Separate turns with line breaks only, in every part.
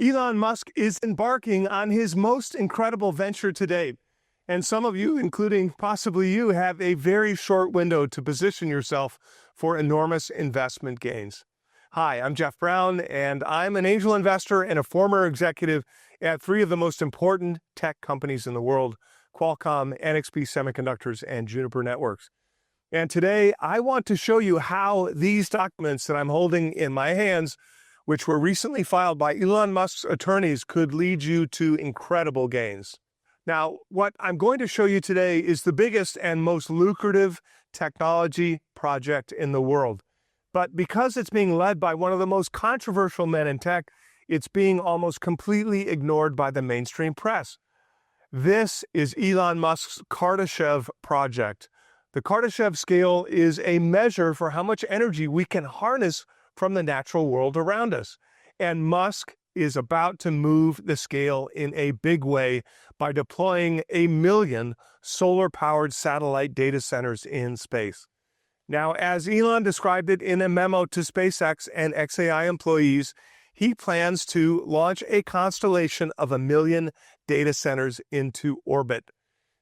Elon Musk is embarking on his most incredible venture to date. And some of you, including possibly you, have a very short window to position yourself for enormous investment gains. Hi, I'm Jeff Brown, and I'm an angel investor and a former executive at three of the most important tech companies in the world: Qualcomm, NXP Semiconductors, and Juniper Networks. And today, I want to show you how these documents that I'm holding in my hands, which were recently filed by Elon Musk's attorneys, could lead you to incredible gains. Now, what I'm going to show you today is the biggest and most lucrative technology project in the world. But because it's being led by one of the most controversial men in tech, it's being almost completely ignored by the mainstream press. This is Elon Musk's Kardachev project. The Kardachev scale is a measure for how much energy we can harness from the natural world around us. And Musk is about to move the scale in a big way by deploying 1 million solar-powered satellite data centers in space. Now, as Elon described it in a memo to SpaceX and XAI employees, he plans to launch a constellation of 1 million data centers into orbit.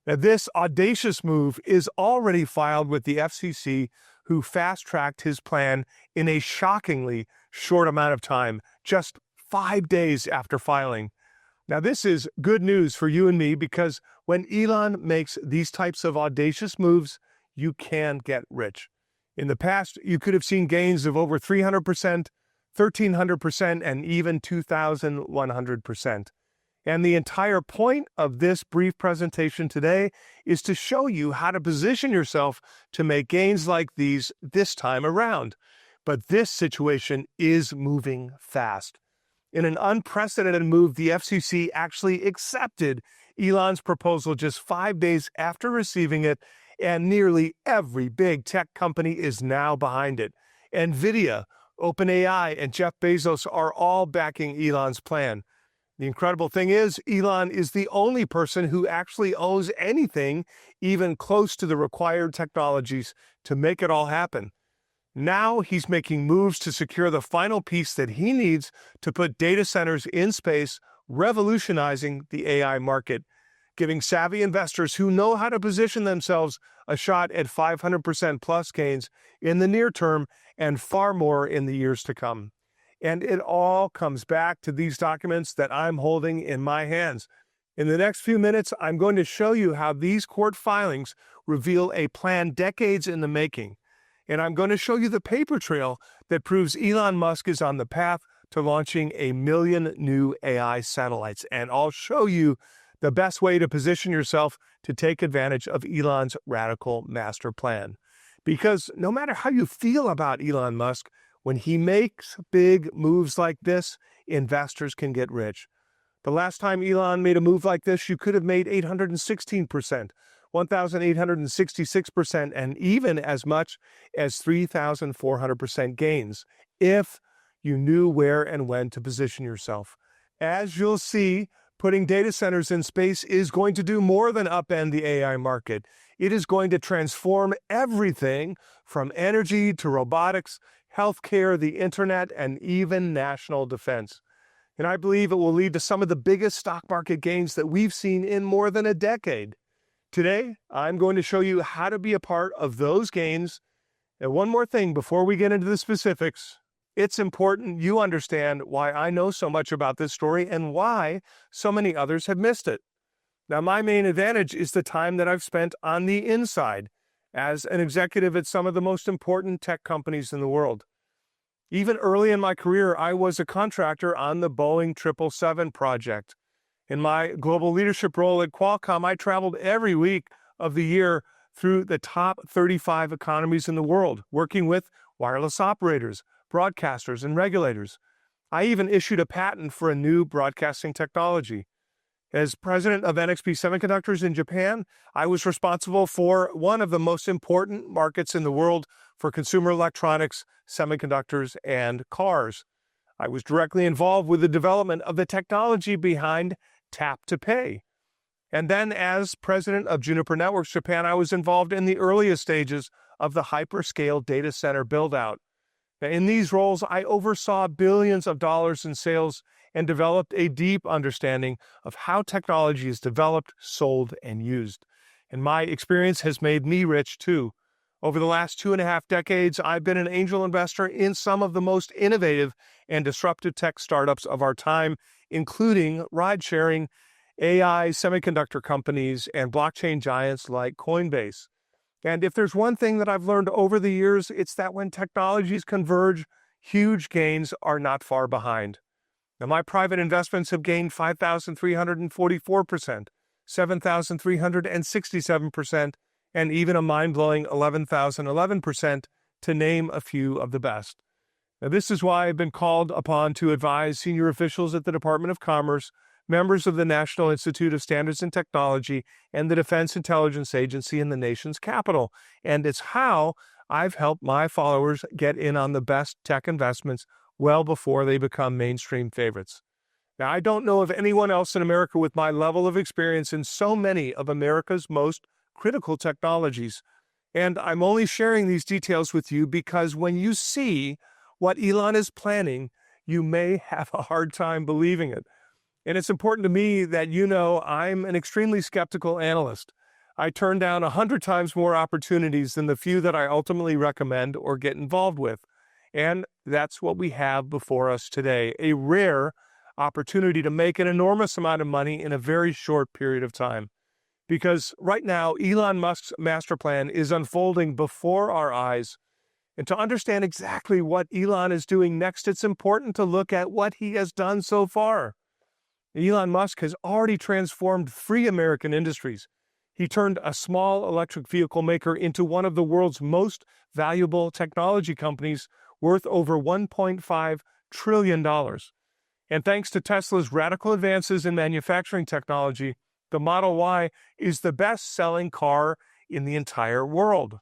Now, this audacious move is already filed with the FCC, who fast-tracked his plan in a shockingly short amount of time, just 5 days after filing. Now, this is good news for you and me, because when Elon makes these types of audacious moves, you can get rich. In the past, you could have seen gains of over 300%, 1,300%, and even 2,100%. And the entire point of this brief presentation today is to show you how to position yourself to make gains like these this time around. But this situation is moving fast. In an unprecedented move, the FCC actually accepted Elon's proposal just 5 days after receiving it, and nearly every big tech company is now behind it. NVIDIA, OpenAI, and Jeff Bezos are all backing Elon's plan. The incredible thing is, Elon is the only person who actually owns anything even close to the required technologies to make it all happen. Now he's making moves to secure the final piece that he needs to put data centers in space, revolutionizing the AI market, giving savvy investors who know how to position themselves a shot at 500% plus gains in the near term and far more in the years to come. And it all comes back to these documents that I'm holding in my hands. In the next few minutes, I'm going to show you how these court filings reveal a plan decades in the making. And I'm going to show you the paper trail that proves Elon Musk is on the path to launching 1 million new AI satellites. And I'll show you the best way to position yourself to take advantage of Elon's radical master plan. Because no matter how you feel about Elon Musk, when he makes big moves like this, investors can get rich. The last time Elon made a move like this, you could have made 816%, 1,866%, and even as much as 3,400% gains, if you knew where and when to position yourself. As you'll see, putting data centers in space is going to do more than upend the AI market. It is going to transform everything from energy to robotics, healthcare, the internet, and even national defense. And I believe it will lead to some of the biggest stock market gains that we've seen in more than a decade. Today, I'm going to show you how to be a part of those gains. And one more thing before we get into the specifics, it's important you understand why I know so much about this story and why so many others have missed it. Now, my main advantage is the time that I've spent on the inside as an executive at some of the most important tech companies in the world. Even early in my career, I was a contractor on the Boeing 777 project. In my global leadership role at Qualcomm, I traveled every week of the year through the top 35 economies in the world, working with wireless operators, broadcasters, and regulators. I even issued a patent for a new broadcasting technology. As president of NXP Semiconductors in Japan, I was responsible for one of the most important markets in the world for consumer electronics, semiconductors, and cars. I was directly involved with the development of the technology behind Tap to Pay. And then as president of Juniper Networks Japan, I was involved in the earliest stages of the hyperscale data center build-out. In these roles, I oversaw billions of dollars in sales and developed a deep understanding of how technology is developed, sold, and used. And my experience has made me rich too. Over the last 2.5 decades, I've been an angel investor in some of the most innovative and disruptive tech startups of our time, including ride-sharing, AI, semiconductor companies, and blockchain giants like Coinbase. And if there's one thing that I've learned over the years, it's that when technologies converge, huge gains are not far behind. Now, my private investments have gained 5,344%, 7,367%, and even a mind-blowing 11,011%, to name a few of the best. Now, this is why I've been called upon to advise senior officials at the Department of Commerce, members of the National Institute of Standards and Technology, and the Defense Intelligence Agency in the nation's capital. And it's how I've helped my followers get in on the best tech investments well before they become mainstream favorites. Now, I don't know of anyone else in America with my level of experience in so many of America's most critical technologies. And I'm only sharing these details with you because when you see what Elon is planning, you may have a hard time believing it. And it's important to me that you know I'm an extremely skeptical analyst. I turn down 100 times more opportunities than the few that I ultimately recommend or get involved with. And that's what we have before us today, a rare opportunity to make an enormous amount of money in a very short period of time. Because right now, Elon Musk's master plan is unfolding before our eyes. And to understand exactly what Elon is doing next, it's important to look at what he has done so far. Elon Musk has already transformed three American industries. He turned a small electric vehicle maker into one of the world's most valuable technology companies, worth over $1.5 trillion. And thanks to Tesla's radical advances in manufacturing technology, the Model Y is the best-selling car in the entire world.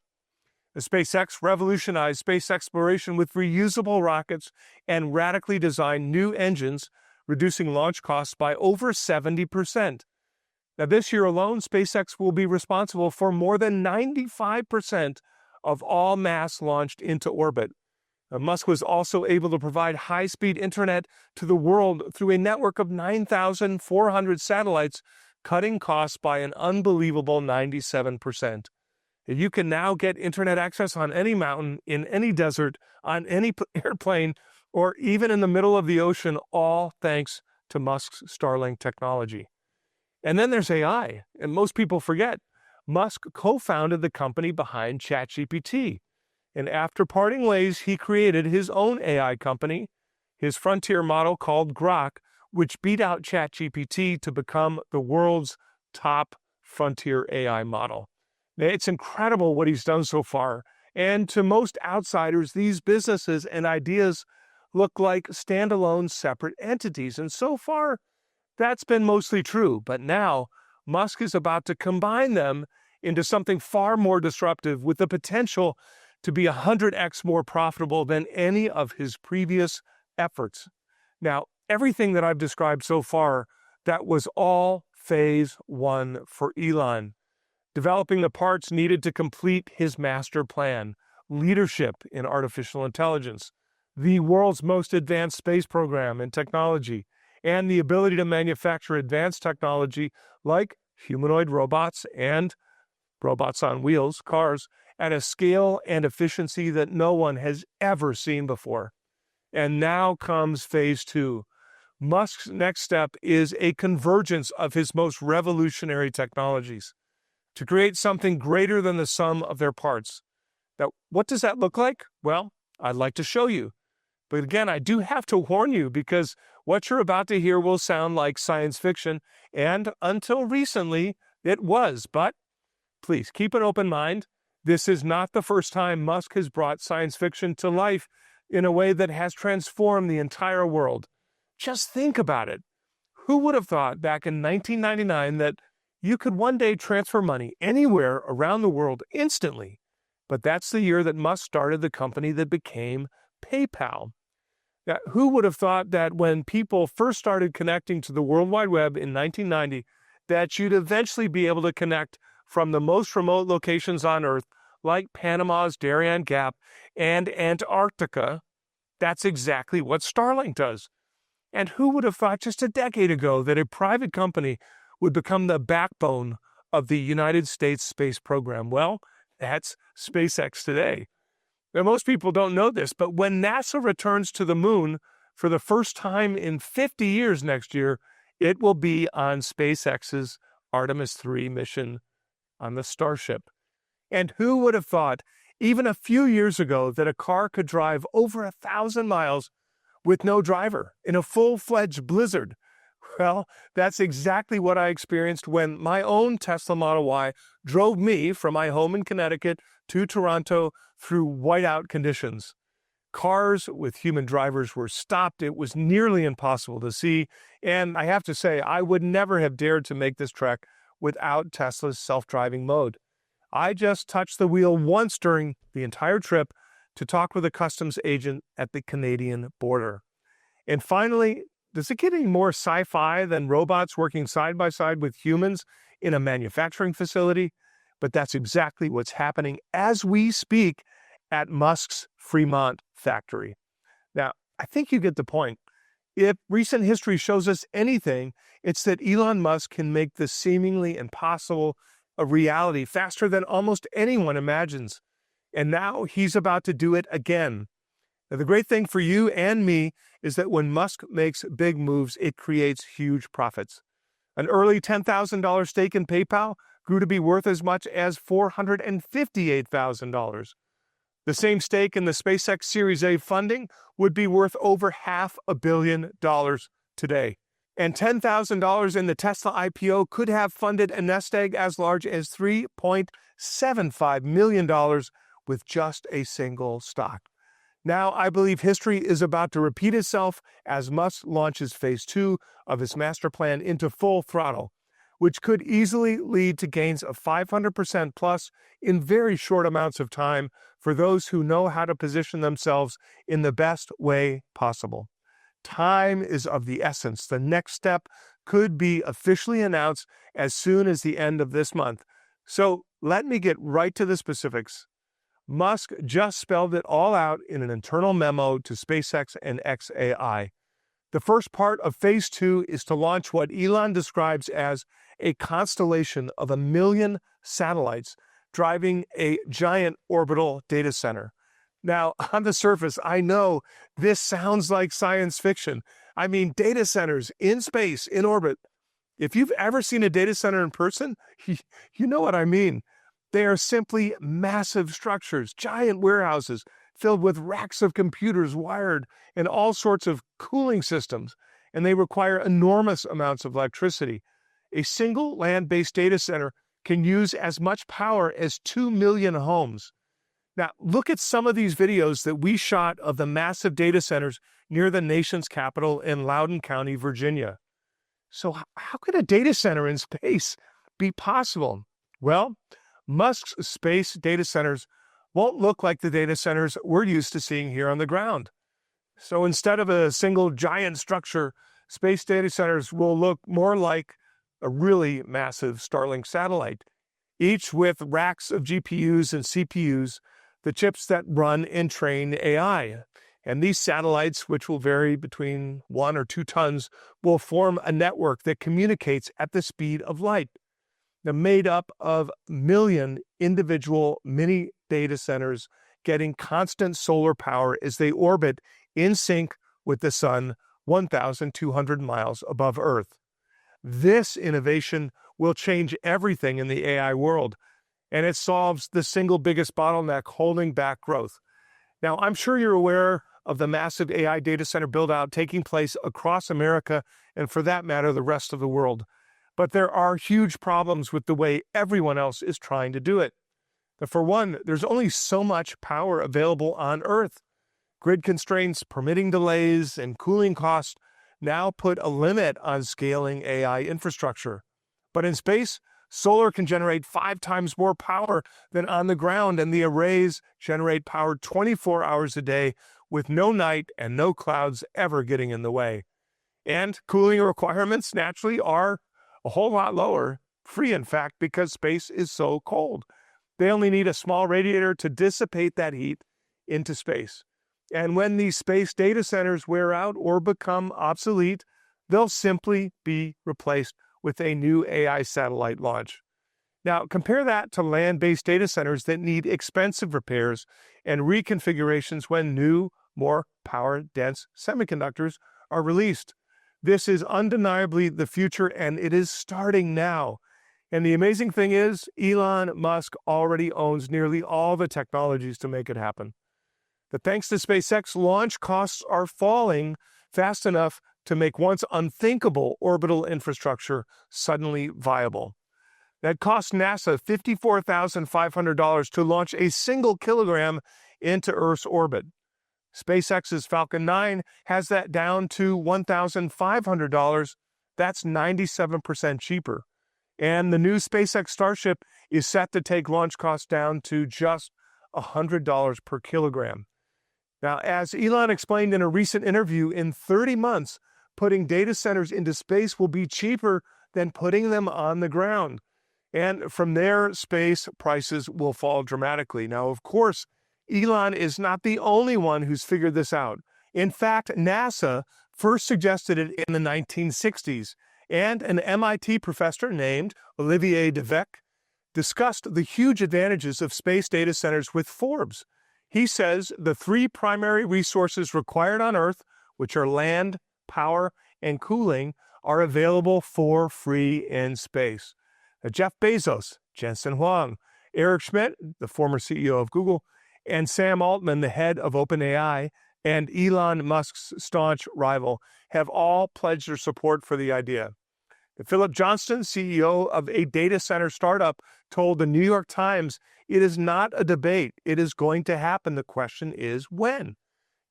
The SpaceX revolutionized space exploration with reusable rockets and radically designed new engines, reducing launch costs by over 70%. Now, this year alone, SpaceX will be responsible for more than 95% of all mass launched into orbit. Musk was also able to provide high-speed internet to the world through a network of 9,400 satellites, cutting costs by an unbelievable 97%. You can now get internet access on any mountain, in any desert, on any airplane, or even in the middle of the ocean, all thanks to Musk's Starlink technology. And then there's AI, and most people forget. Musk co-founded the company behind ChatGPT, and after parting ways, he created his own AI company, his frontier model called Grok, which beat out ChatGPT to become the world's top frontier AI model. It's incredible what he's done so far, and to most outsiders, these businesses and ideas look like standalone separate entities, and so far, that's been mostly true. But now, Musk is about to combine them into something far more disruptive with the potential to be 100x more profitable than any of his previous efforts. Now, everything that I've described so far, that was all phase one for Elon. Developing the parts needed to complete his master plan, leadership in artificial intelligence, the world's most advanced space program and technology, and the ability to manufacture advanced technology like humanoid robots and robots on wheels, cars, at a scale and efficiency that no one has ever seen before. And now comes phase two. Musk's next step is a convergence of his most revolutionary technologies to create something greater than the sum of their parts. Now, what does that look like? Well, I'd like to show you. But again, I do have to warn you because what you're about to hear will sound like science fiction, and until recently, it was. But please keep an open mind. This is not the first time Musk has brought science fiction to life in a way that has transformed the entire world. Just think about it. Who would have thought back in 1999 that you could one day transfer money anywhere around the world instantly? But that's the year that Musk started the company that became PayPal. Now, who would have thought that when people first started connecting to the World Wide Web in 1990, that you'd eventually be able to connect from the most remote locations on Earth, like Panama's Darien Gap and Antarctica? That's exactly what Starlink does. And who would have thought just a decade ago that a private company would become the backbone of the United States space program? Well, that's SpaceX today. Now, most people don't know this, but when NASA returns to the moon for the first time in 50 years next year, it will be on SpaceX's Artemis 3 mission on the Starship. And who would have thought, even a few years ago, that a car could drive over 1,000 miles with no driver in a full-fledged blizzard? Well, that's exactly what I experienced when my own Tesla Model Y drove me from my home in Connecticut to Toronto through whiteout conditions. Cars with human drivers were stopped. It was nearly impossible to see. And I have to say, I would never have dared to make this trek without Tesla's self-driving mode. I just touched the wheel once during the entire trip to talk with a customs agent at the Canadian border. And finally, does it get any more sci-fi than robots working side by side with humans in a manufacturing facility? But that's exactly what's happening as we speak at Musk's Fremont factory. Now, I think you get the point. If recent history shows us anything, it's that Elon Musk can make the seemingly impossible a reality faster than almost anyone imagines. And now he's about to do it again. Now, the great thing for you and me is that when Musk makes big moves, it creates huge profits. An early $10,000 stake in PayPal grew to be worth as much as $458,000. The same stake in the SpaceX Series A funding would be worth over $500 million today. And $10,000 in the Tesla IPO could have funded a nest egg as large as $3.75 million with just a single stock. Now, I believe history is about to repeat itself as Musk launches phase 2 of his master plan into full throttle, which could easily lead to gains of 500% plus in very short amounts of time for those who know how to position themselves in the best way possible. Time is of the essence. The next step could be officially announced as soon as the end of this month. So let me get right to the specifics. Musk just spelled it all out in an internal memo to SpaceX and xAI. The first part of phase 2 is to launch what Elon describes as a constellation of 1 million satellites driving a giant orbital data center. Now, on the surface, I know this sounds like science fiction. I mean, data centers in space, in orbit. If you've ever seen a data center in person, you know what I mean. They are simply massive structures, giant warehouses filled with racks of computers wired and all sorts of cooling systems, and they require enormous amounts of electricity. A single land-based data center can use as much power as 2 million homes. Now, look at some of these videos that we shot of the massive data centers near the nation's capital in Loudoun County, Virginia. So how could a data center in space be possible? Well, Musk's space data centers won't look like the data centers we're used to seeing here on the ground. So instead of a single giant structure, space data centers will look more like a really massive Starlink satellite, each with racks of GPUs and CPUs, the chips that run and train AI. And these satellites, which will vary between 1 or 2 tons, will form a network that communicates at the speed of light. They're made up of million individual mini data centers getting constant solar power as they orbit in sync with the sun 1,200 miles above Earth. This innovation will change everything in the AI world, and it solves the single biggest bottleneck holding back growth. Now, I'm sure you're aware of the massive AI data center build-out taking place across America and, for that matter, the rest of the world. But there are huge problems with the way everyone else is trying to do it. For one, there's only so much power available on Earth. Grid constraints, permitting delays, and cooling costs now put a limit on scaling AI infrastructure. But in space, solar can generate 5 times more power than on the ground, and the arrays generate power 24 hours a day with no night and no clouds ever getting in the way. And cooling requirements naturally are a whole lot lower, free in fact, because space is so cold. They only need a small radiator to dissipate that heat into space. And when these space data centers wear out or become obsolete, they'll simply be replaced with a new AI satellite launch. Now, compare that to land-based data centers that need expensive repairs and reconfigurations when new, more power-dense semiconductors are released. This is undeniably the future, and it is starting now. And the amazing thing is, Elon Musk already owns nearly all the technologies to make it happen. But thanks to SpaceX, launch costs are falling fast enough to make once unthinkable orbital infrastructure suddenly viable. That cost NASA $54,500 to launch a single kilogram into Earth's orbit. SpaceX's Falcon 9 has that down to $1,500. That's 97% cheaper. And the new SpaceX Starship is set to take launch costs down to just $100 per kilogram. Now, as Elon explained in a recent interview, in 30 months, putting data centers into space will be cheaper than putting them on the ground. And from there, space prices will fall dramatically. Now, of course, Elon is not the only one who's figured this out. In fact, NASA first suggested it in the 1960s, and an MIT professor named Olivier Devec discussed the huge advantages of space data centers with Forbes. He says the three primary resources required on Earth, which are land, power, and cooling, are available for free in space. Now, Jeff Bezos, Jensen Huang, Eric Schmidt, the former CEO of Google, and Sam Altman, the head of OpenAI, and Elon Musk's staunch rival, have all pledged their support for the idea. Philip Johnston, CEO of a data center startup, told the New York Times, "It is not a debate. It is going to happen. The question is when."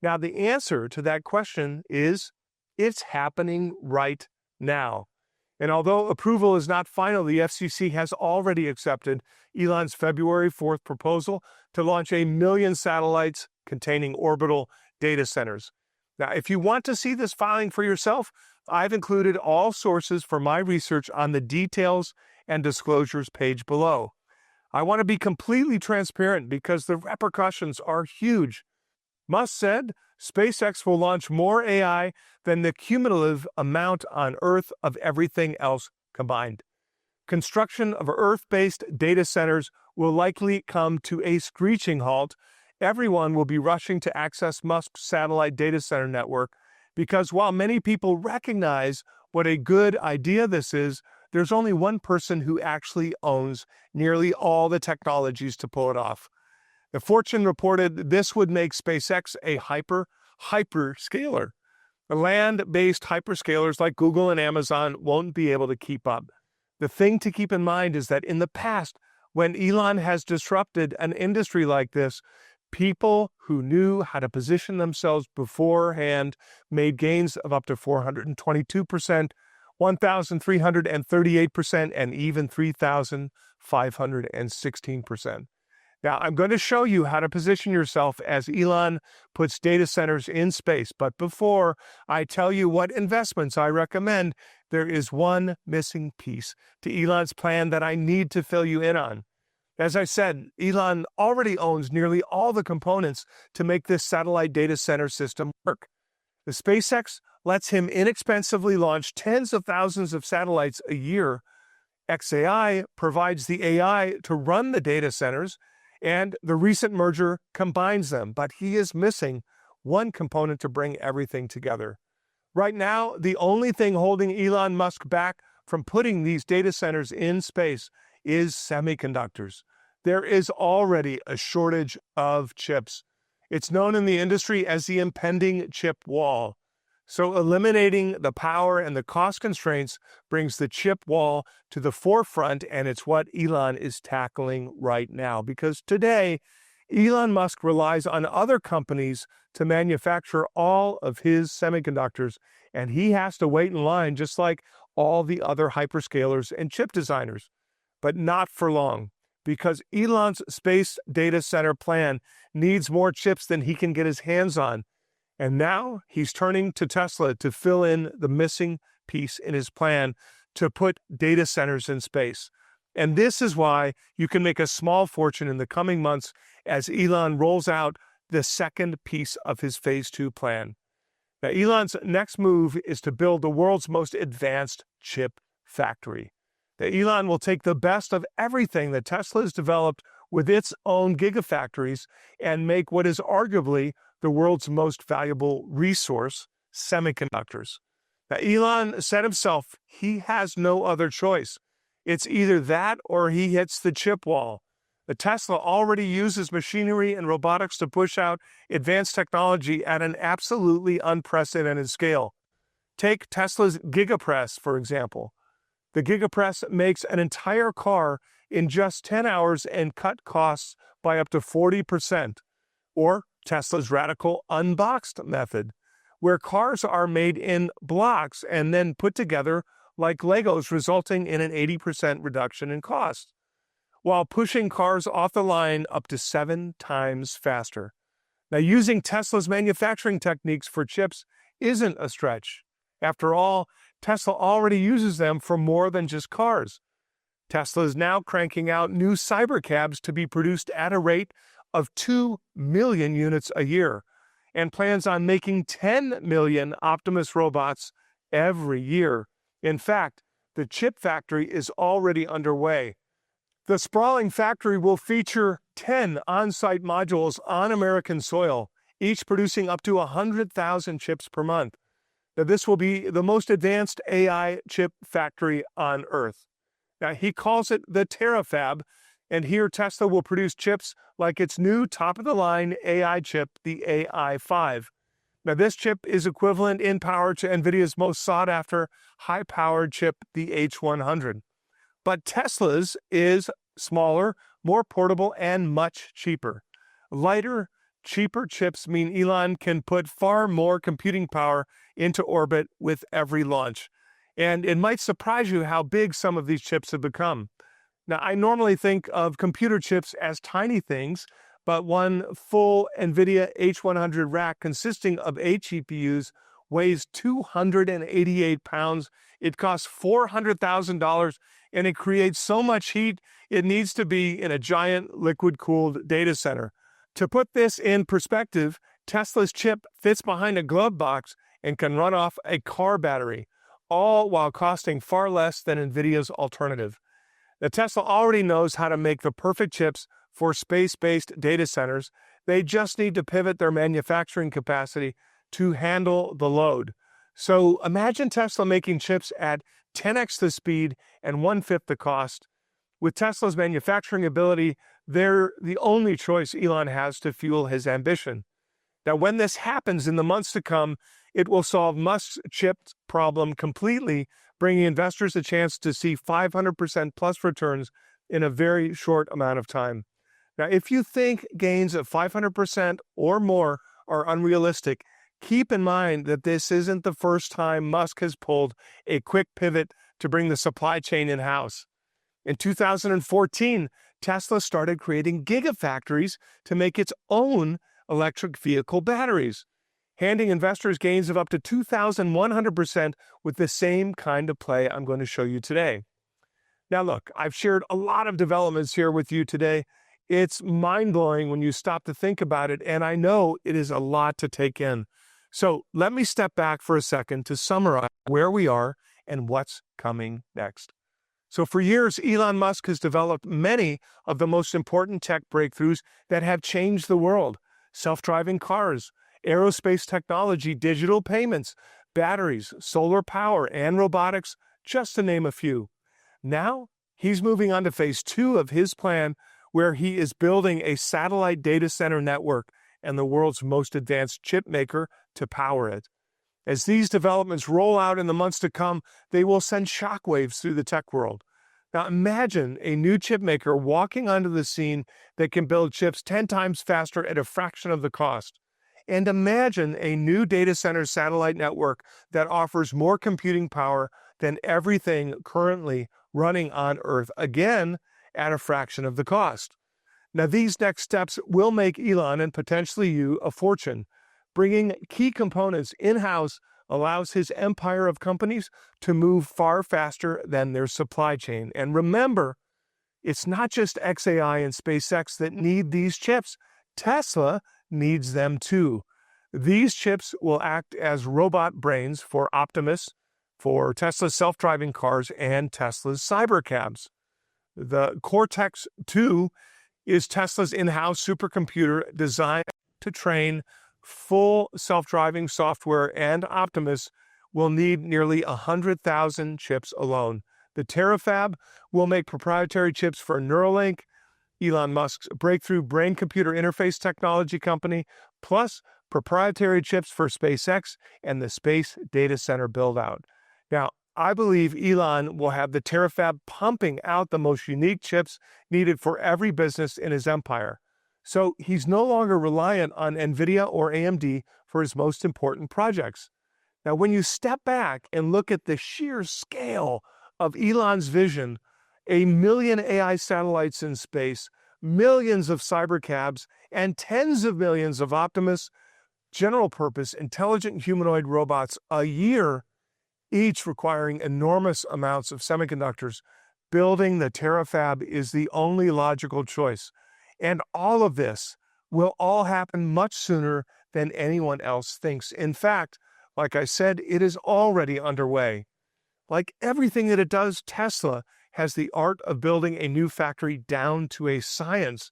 Now, the answer to that question is it's happening right now. And although approval is not final, the FCC has already accepted Elon's February 4th proposal to launch 1 million satellites containing orbital data centers. Now, if you want to see this filing for yourself, I've included all sources for my research on the details and disclosures page below. I want to be completely transparent because the repercussions are huge. Musk said SpaceX will launch more AI than the cumulative amount on Earth of everything else combined. Construction of Earth-based data centers will likely come to a screeching halt. Everyone will be rushing to access Musk's satellite data center network because while many people recognize what a good idea this is, there's only one person who actually owns nearly all the technologies to pull it off. The Fortune reported this would make SpaceX a hyperscaler. The land-based hyperscalers like Google and Amazon won't be able to keep up. The thing to keep in mind is that in the past, when Elon has disrupted an industry like this, people who knew how to position themselves beforehand made gains of up to 422%, 1,338%, and even 3,516%. Now, I'm going to show you how to position yourself as Elon puts data centers in space. But before I tell you what investments I recommend, there is one missing piece to Elon's plan that I need to fill you in on. As I said, Elon already owns nearly all the components to make this satellite data center system work. The SpaceX lets him inexpensively launch tens of thousands of satellites a year. xAI provides the AI to run the data centers, and the recent merger combines them, but he is missing one component to bring everything together. Right now, the only thing holding Elon Musk back from putting these data centers in space is semiconductors. There is already a shortage of chips. It's known in the industry as the impending chip wall. So eliminating the power and the cost constraints brings the chip wall to the forefront, and it's what Elon is tackling right now. Because today, Elon Musk relies on other companies to manufacture all of his semiconductors, and he has to wait in line just like all the other hyperscalers and chip designers. But not for long, because Elon's space data center plan needs more chips than he can get his hands on. And now he's turning to Tesla to fill in the missing piece in his plan to put data centers in space. And this is why you can make a small fortune in the coming months as Elon rolls out the second piece of his Phase 2 plan. Now, Elon's next move is to build the world's most advanced chip factory. Now, Elon will take the best of everything that Tesla has developed with its own gigafactories and make what is arguably the world's most valuable resource, semiconductors. Now, Elon said himself he has no other choice. It's either that or he hits the chip wall. The Tesla already uses machinery and robotics to push out advanced technology at an absolutely unprecedented scale. Take Tesla's Gigapress, for example. The Gigapress makes an entire car in just 10 hours and cut costs by up to 40%. Or Tesla's radical unboxed method, where cars are made in blocks and then put together like Legos, resulting in an 80% reduction in cost, while pushing cars off the line up to 7 times faster. Now, using Tesla's manufacturing techniques for chips isn't a stretch. After all, Tesla already uses them for more than just cars. Tesla is now cranking out new cybercabs to be produced at a rate of 2 million units a year, and plans on making 10 million Optimus robots every year. In fact, the chip factory is already underway. The sprawling factory will feature 10 on-site modules on American soil, each producing up to 100,000 chips per month. Now, this will be the most advanced AI chip factory on Earth. Now, he calls it the Terafab, and here Tesla will produce chips like its new top-of-the-line AI chip, the AI5. Now, this chip is equivalent in power to NVIDIA's most sought-after high-powered chip, the H100. But Tesla's is smaller, more portable, and much cheaper. Lighter, cheaper chips mean Elon can put far more computing power into orbit with every launch. And it might surprise you how big some of these chips have become. Now, I normally think of computer chips as tiny things, but one full NVIDIA H100 rack consisting of 8 GPUs weighs 288 pounds. It costs $400,000, and it creates so much heat it needs to be in a giant liquid-cooled data center. To put this in perspective, Tesla's chip fits behind a glove box and can run off a car battery, all while costing far less than NVIDIA's alternative. Now, Tesla already knows how to make the perfect chips for space-based data centers. They just need to pivot their manufacturing capacity to handle the load. So imagine Tesla making chips at 10x the speed and 1/5 the cost. With Tesla's manufacturing ability, they're the only choice Elon has to fuel his ambition. Now, when this happens in the months to come, it will solve Musk's chip problem completely, bringing investors a chance to see 500% plus returns in a very short amount of time. Now, if you think gains of 500% or more are unrealistic, keep in mind that this isn't the first time Musk has pulled a quick pivot to bring the supply chain in-house. In 2014, Tesla started creating gigafactories to make its own electric vehicle batteries, handing investors gains of up to 2,100% with the same kind of play I'm going to show you today. Now, look, I've shared a lot of developments here with you today. It's mind-blowing when you stop to think about it, and I know it is a lot to take in. So let me step back for a second to summarize where we are and what's coming next. So for years, Elon Musk has developed many of the most important tech breakthroughs that have changed the world: self-driving cars, aerospace technology, digital payments, batteries, solar power, and robotics, just to name a few. Now, he's moving on to phase 2 of his plan, where he is building a satellite data center network and the world's most advanced chip maker to power it. As these developments roll out in the months to come, they will send shockwaves through the tech world. Now imagine a new chip maker walking onto the scene that can build chips 10 times faster at a fraction of the cost. And imagine a new data center satellite network that offers more computing power than everything currently running on Earth, again, at a fraction of the cost. Now, these next steps will make Elon and potentially you a fortune. Bringing key components in-house allows his empire of companies to move far faster than their supply chain. And remember, it's not just xAI and SpaceX that need these chips. Tesla needs them too. These chips will act as robot brains for Optimus, for Tesla's self-driving cars, and Tesla's cybercabs. The Cortex-2 is Tesla's in-house supercomputer designed to train full self-driving software, and Optimus will need nearly 100,000 chips alone. The Terafab will make proprietary chips for Neuralink, Elon Musk's breakthrough brain-computer interface technology company, plus proprietary chips for SpaceX and the space data center build-out. Now, I believe Elon will have the Terafab pumping out the most unique chips needed for every business in his empire. So he's no longer reliant on NVIDIA or AMD for his most important projects. Now, when you step back and look at the sheer scale of Elon's vision, 1 million AI satellites in space, millions of cybercabs, and tens of millions of Optimus general-purpose intelligent humanoid robots a year, each requiring enormous amounts of semiconductors, building the Terafab is the only logical choice. And all of this will all happen much sooner than anyone else thinks. In fact, like I said, it is already underway. Like everything that it does, Tesla has the art of building a new factory down to a science.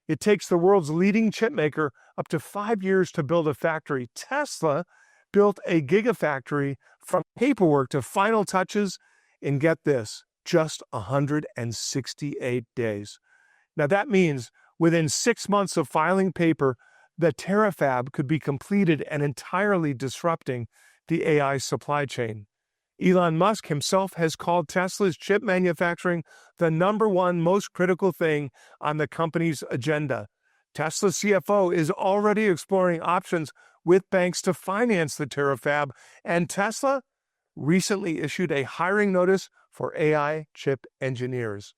It takes the world's leading chip maker up to 5 years to build a factory. Tesla built a gigafactory from paperwork to final touches in, get this, just 168 days. Now that means within 6 months of filing paper, the Terafab could be completed and entirely disrupting the AI supply chain. Elon Musk himself has called Tesla's chip manufacturing the #1 most critical thing on the company's agenda. Tesla's CFO is already exploring options with banks to finance the Terafab, and Tesla recently issued a hiring notice for AI chip engineers.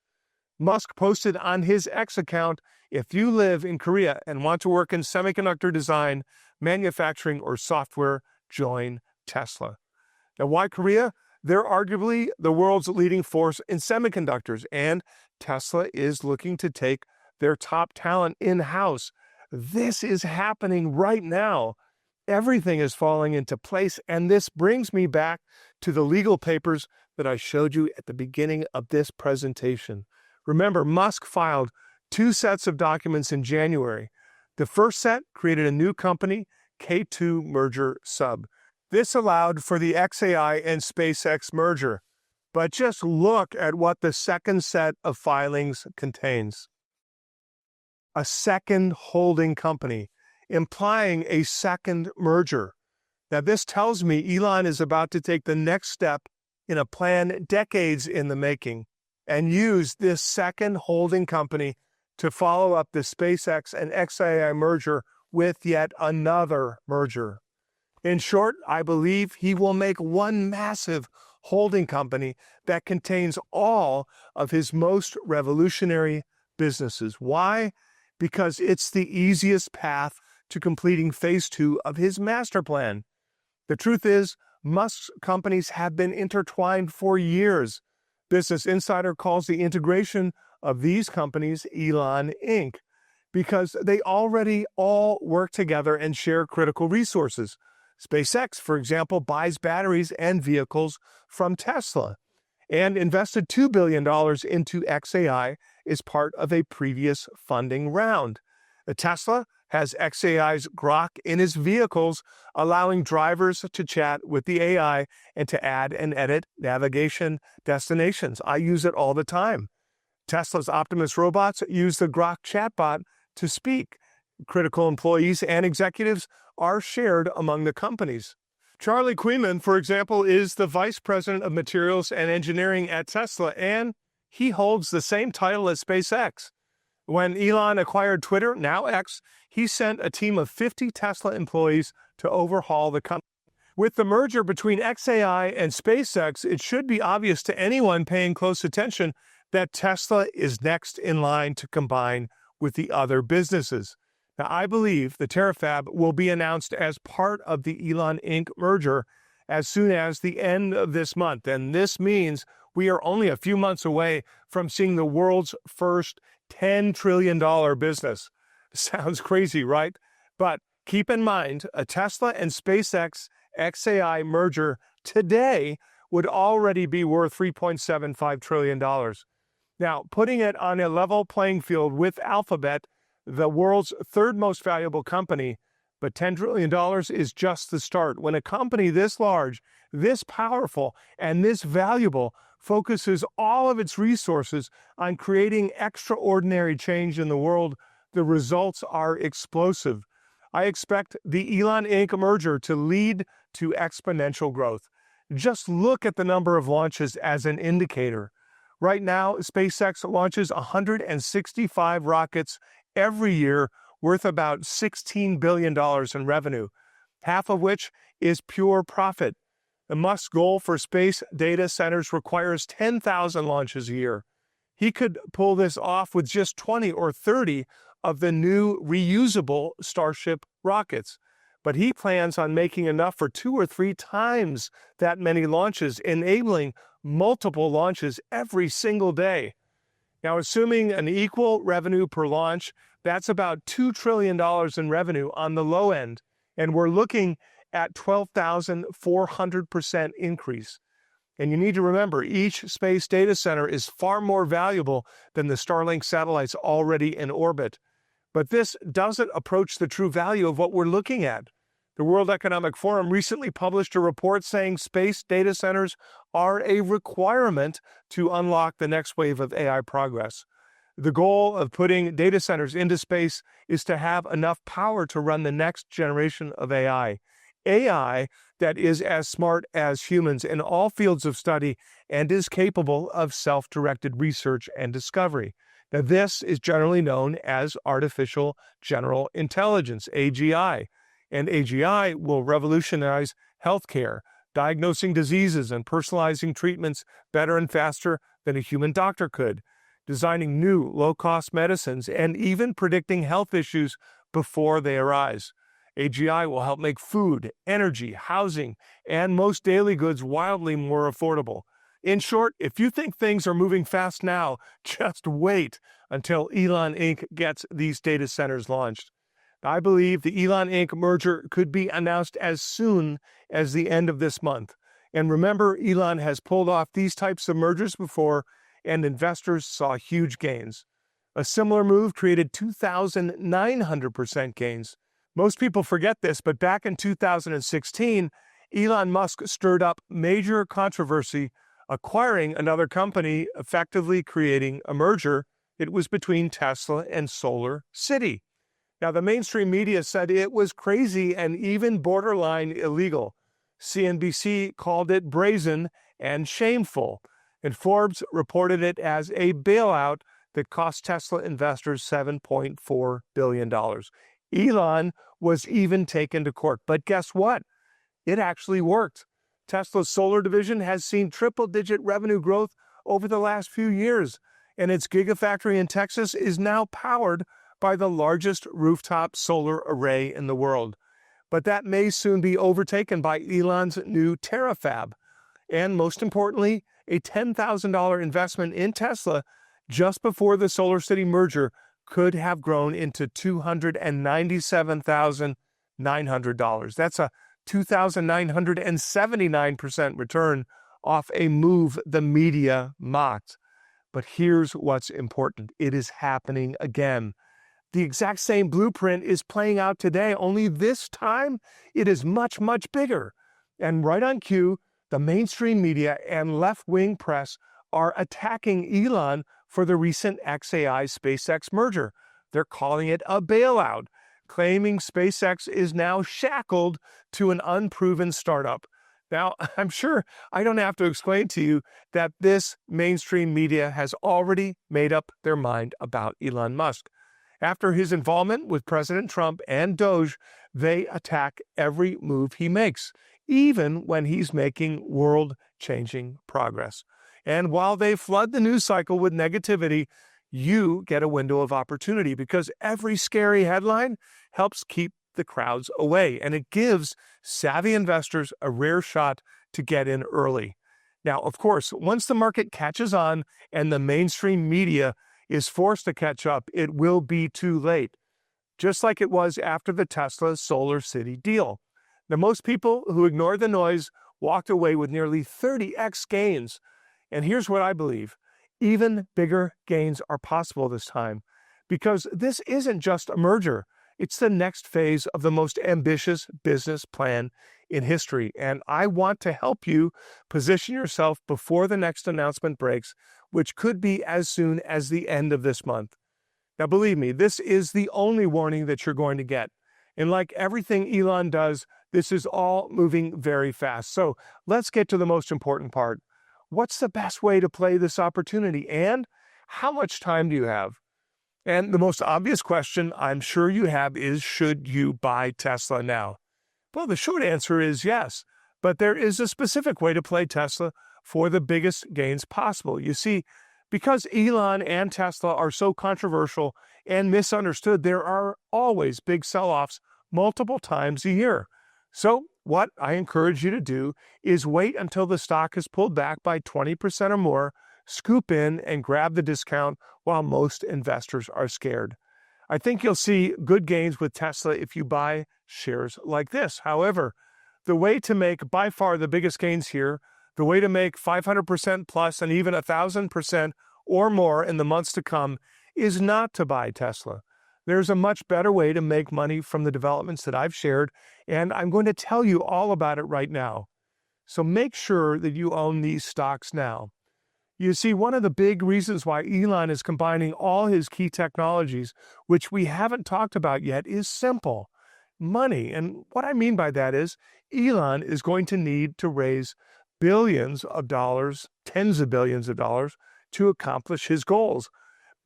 Musk posted on his X account, "If you live in Korea and want to work in semiconductor design, manufacturing, or software, join Tesla." Now, why Korea? They're arguably the world's leading force in semiconductors, and Tesla is looking to take their top talent in-house. This is happening right now. Everything is falling into place, and this brings me back to the legal papers that I showed you at the beginning of this presentation. Remember, Musk filed 2 sets of documents in January. The first set created a new company, K2 Merger Sub. This allowed for the xAI and SpaceX merger. But just look at what the second set of filings contains. A second holding company, implying a second merger. Now, this tells me Elon is about to take the next step in a plan decades in the making and use this second holding company to follow up the SpaceX and xAI merger with yet another merger. In short, I believe he will make one massive holding company that contains all of his most revolutionary businesses. Why? Because it's the easiest path to completing phase 2 of his master plan. The truth is, Musk's companies have been intertwined for years. Business Insider calls the integration of these companies Elon Inc., because they already all work together and share critical resources. SpaceX, for example, buys batteries and vehicles from Tesla and invested $2 billion into xAI as part of a previous funding round. Tesla has xAI's Grok in its vehicles, allowing drivers to chat with the AI and to add and edit navigation destinations. I use it all the time. Tesla's Optimus robots use the Grok chatbot to speak. Critical employees and executives are shared among the companies. Charlie Queeman, for example, is the Vice President of Materials and Engineering at Tesla, and he holds the same title as SpaceX. When Elon acquired Twitter, now X, he sent a team of 50 Tesla employees to overhaul the company. With the merger between xAI and SpaceX, it should be obvious to anyone paying close attention that Tesla is next in line to combine with the other businesses. Now, I believe the Terafab will be announced as part of the Elon Inc. merger as soon as the end of this month. And this means we are only a few months away from seeing the world's first $10 trillion business. Sounds crazy, right? But keep in mind, a Tesla and SpaceX XAI merger today would already be worth $3.75 trillion. Now, putting it on a level playing field with Alphabet, the world's third most valuable company, but $10 trillion is just the start. When a company this large, this powerful, and this valuable focuses all of its resources on creating extraordinary change in the world, the results are explosive. I expect the Elon Inc. merger to lead to exponential growth. Just look at the number of launches as an indicator. Right now, SpaceX launches 165 rockets every year, worth about $16 billion in revenue, half of which is pure profit. The Musk's goal for space data centers requires 10,000 launches a year. He could pull this off with just 20 or 30 of the new reusable Starship rockets. But he plans on making enough for 2 or 3 times that many launches, enabling multiple launches every single day. Now, assuming an equal revenue per launch, that's about $2 trillion in revenue on the low end, and we're looking at 12,400% increase. And you need to remember, each space data center is far more valuable than the Starlink satellites already in orbit. But this doesn't approach the true value of what we're looking at. The World Economic Forum recently published a report saying space data centers are a requirement to unlock the next wave of AI progress. The goal of putting data centers into space is to have enough power to run the next generation of AI. AI that is as smart as humans in all fields of study and is capable of self-directed research and discovery. Now, this is generally known as artificial general intelligence, AGI. And AGI will revolutionize healthcare, diagnosing diseases and personalizing treatments better and faster than a human doctor could, designing new low-cost medicines, and even predicting health issues before they arise. AGI will help make food, energy, housing, and most daily goods wildly more affordable. In short, if you think things are moving fast now, just wait until Elon Inc. gets these data centers launched. I believe the Elon Inc. merger could be announced as soon as the end of this month. And remember, Elon has pulled off these types of mergers before, and investors saw huge gains. A similar move created 2,900% gains. Most people forget this, but back in 2016, Elon Musk stirred up major controversy, acquiring another company, effectively creating a merger. It was between Tesla and Solar City. Now, the mainstream media said it was crazy and even borderline illegal. CNBC called it brazen and shameful, and Forbes reported it as a bailout that cost Tesla investors $7.4 billion. Elon was even taken to court. But guess what? It actually worked. Tesla's solar division has seen triple-digit revenue growth over the last few years, and its Gigafactory in Texas is now powered by the largest rooftop solar array in the world. But that may soon be overtaken by Elon's new Terafab. And most importantly, a $10,000 investment in Tesla just before the Solar City merger could have grown into $297,900. That's a 2,979% return off a move the media mocked. But here's what's important. It is happening again. The exact same blueprint is playing out today, only this time it is much, much bigger. And right on cue, the mainstream media and left-wing press are attacking Elon for the recent XAI SpaceX merger. They're calling it a bailout, claiming SpaceX is now shackled to an unproven startup. Now, I'm sure I don't have to explain to you that this mainstream media has already made up their mind about Elon Musk. After his involvement with President Trump and Doge, they attack every move he makes, even when he's making world-changing progress. And while they flood the news cycle with negativity, you get a window of opportunity because every scary headline helps keep the crowds away, and it gives savvy investors a rare shot to get in early. Now, of course, once the market catches on and the mainstream media is forced to catch up, it will be too late. just like it was after the Tesla Solar City deal. Now, most people who ignored the noise walked away with nearly 30x gains. And here's what I believe. Even bigger gains are possible this time, because this isn't just a merger. It's the next phase of the most ambitious business plan in history. And I want to help you position yourself before the next announcement breaks, which could be as soon as the end of this month. Now, believe me, this is the only warning that you're going to get. And like everything Elon does, this is all moving very fast. So let's get to the most important part. What's the best way to play this opportunity, and how much time do you have? And the most obvious question I'm sure you have is, should you buy Tesla now? Well, the short answer is yes, but there is a specific way to play Tesla for the biggest gains possible. You see, because Elon and Tesla are so controversial and misunderstood, there are always big sell-offs multiple times a year. So what I encourage you to do is wait until the stock is pulled back by 20% or more, scoop in and grab the discount while most investors are scared. I think you'll see good gains with Tesla if you buy shares like this. However, the way to make by far the biggest gains here, the way to make 500% plus and even 1,000% or more in the months to come, is not to buy Tesla. There's a much better way to make money from the developments that I've shared, and I'm going to tell you all about it right now. So make sure that you own these stocks now. You see, one of the big reasons why Elon is combining all his key technologies, which we haven't talked about yet, is simple: money. And what I mean by that is Elon is going to need to raise billions of dollars, tens of billions of dollars, to accomplish his goals.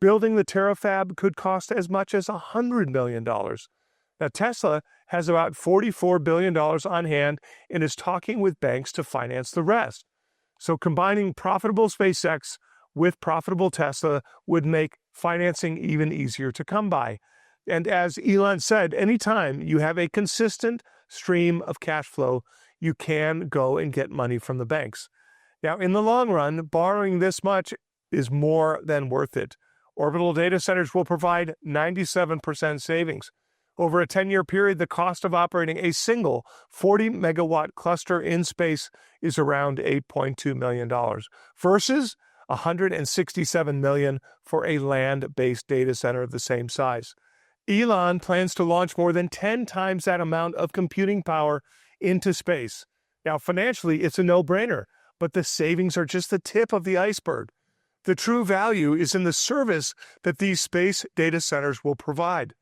Building the Terafab could cost as much as $100 million. Now, Tesla has about $44 billion on hand and is talking with banks to finance the rest. So combining profitable SpaceX with profitable Tesla would make financing even easier to come by. And as Elon said, anytime you have a consistent stream of cash flow, you can go and get money from the banks. Now, in the long run, borrowing this much is more than worth it. Orbital data centers will provide 97% savings. Over a 10-year period, the cost of operating a single 40-megawatt cluster in space is around $8.2 million versus $167 million for a land-based data center of the same size. Elon plans to launch more than 10 times that amount of computing power into space. Now, financially, it's a no-brainer, but the savings are just the tip of the iceberg. The true value is in the service that these space data centers will provide.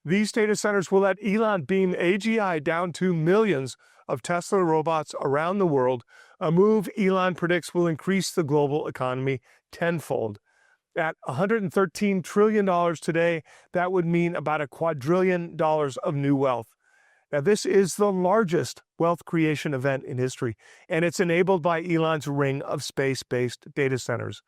These data centers will let Elon beam AGI down to millions of Tesla robots around the world, a move Elon predicts will increase the global economy tenfold. At $113 trillion today, that would mean about $2 quadrillion of new wealth. Now, this is the largest wealth creation event in history, and it's enabled by Elon's ring of space-based data centers.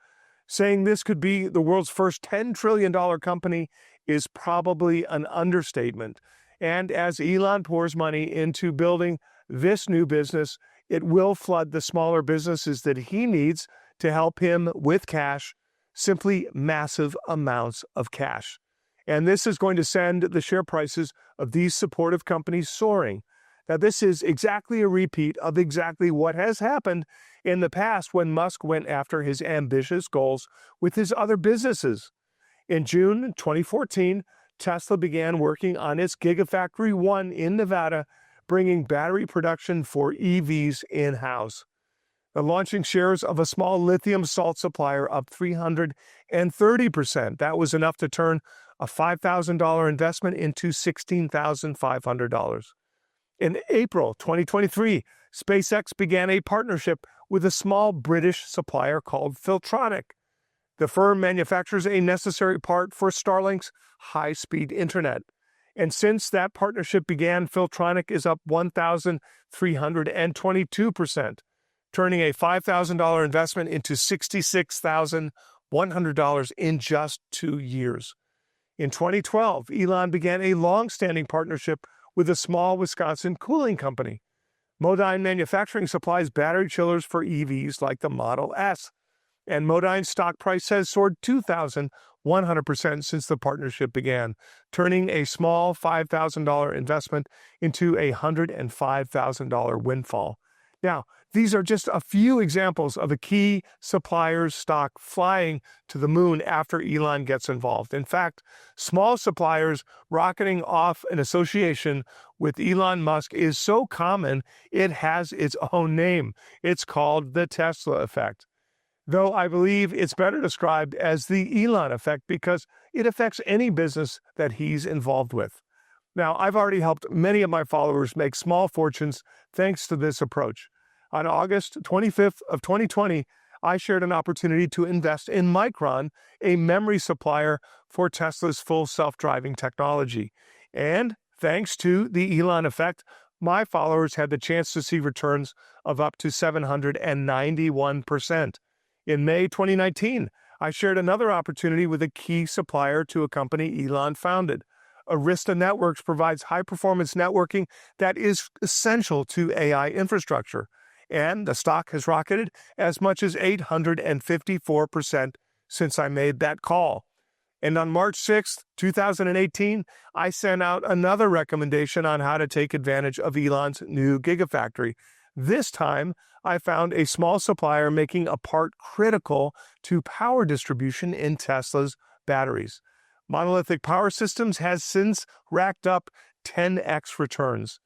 Saying this could be the world's first $10 trillion company is probably an understatement. And as Elon pours money into building this new business, it will flood the smaller businesses that he needs to help him with cash, simply massive amounts of cash. And this is going to send the share prices of these supportive companies soaring. Now, this is exactly a repeat of exactly what has happened in the past when Musk went after his ambitious goals with his other businesses. In June 2014, Tesla began working on its Gigafactory 1 in Nevada, bringing battery production for EVs in-house. Launching shares of a small lithium salt supplier up 330%. That was enough to turn a $5,000 investment into $16,500. In April 2023, SpaceX began a partnership with a small British supplier called Filtronic. The firm manufactures a necessary part for Starlink's high-speed internet. And since that partnership began, Filtronic is up 1,322%, turning a $5,000 investment into $66,100 in just 2 years. In 2012, Elon began a long-standing partnership with a small Wisconsin cooling company. Modine Manufacturing supplies battery chillers for EVs like the Model S. And Modine's stock price has soared 2,100% since the partnership began, turning a small $5,000 investment into a $105,000 windfall. Now, these are just a few examples of a key supplier's stock flying to the moon after Elon gets involved. In fact, small suppliers rocketing off an association with Elon Musk is so common, it has its own name. It's called the Tesla effect. Though I believe it's better described as the Elon effect because it affects any business that he's involved with. Now, I've already helped many of my followers make small fortunes thanks to this approach. On August 25th of 2020, I shared an opportunity to invest in Micron, a memory supplier for Tesla's full self-driving technology. And thanks to the Elon effect, my followers had the chance to see returns of up to 791%. In May 2019, I shared another opportunity with a key supplier to a company Elon founded. Arista Networks provides high-performance networking that is essential to AI infrastructure, and the stock has rocketed as much as 854% since I made that call. And on March 6, 2018, I sent out another recommendation on how to take advantage of Elon's new Gigafactory. This time, I found a small supplier making a part critical to power distribution in Tesla's batteries. Monolithic Power Systems has since racked up 10x returns.